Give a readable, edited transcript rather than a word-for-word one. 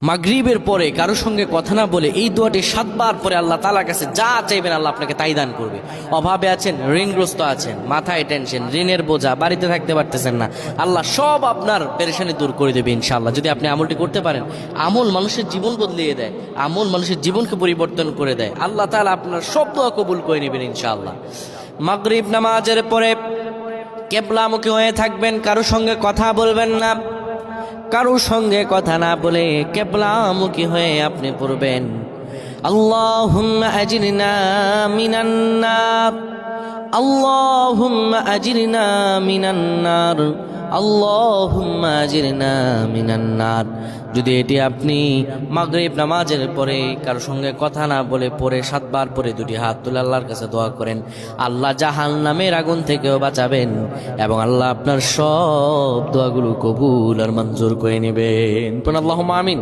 মাগরিবের পরে কারো সঙ্গে কথা না বলে এই দোয়াটি 7 বার পরে আল্লাহ তাআলার কাছে যা চাইবেন আল্লাহ আপনাকে তাই দান করবে। অভাবে আছেন, ঋণগ্রস্ত আছেন, মাথায় টেনশন, ঋণের বোঝা, বাড়িতে থাকতে পারতেছেন না, আল্লাহ সব আপনার পেরেশানি দূর করে দেবে ইনশাআল্লাহ। যদি আপনি আমলটি করতে পারেন, আমল মানুষের জীবন বদলিয়ে দেয়, আমল মানুষের জীবনকে পরিবর্তন করে দেয়। আল্লাহ তাআলা আপনার সব দোয়া কবুল করে নেবেন ইনশাআল্লাহ। মাগরিব নামাজের পরে কিবলামুখী হয়ে থাকবেন, কারো সঙ্গে কথা বলবেন না, কারো সঙ্গে কথা না বলে কিবলামুখী হয়ে আপনি পড়বেন আল্লাহুম্মা আজিরনা মিনান নার, আল্লাহুম্মা আজিরনা মিনান নার, আল্লাহুম্মা আজিরনা মিনান নার। যদি এটি আপনি মাগরিব নামাজের পরে কারো সঙ্গে কথা না বলে পড়ে 7 বার পরে দুটি হাত তুলে আল্লাহর কাছে দোয়া করেন, আল্লাহ জাহান্নামের আগুন থেকেও বাঁচাবেন এবং আল্লাহ আপনার সব দোয়াগুলো কবুল আর মঞ্জুর করে নেবেন। আল্লাহুম্মা আমিন।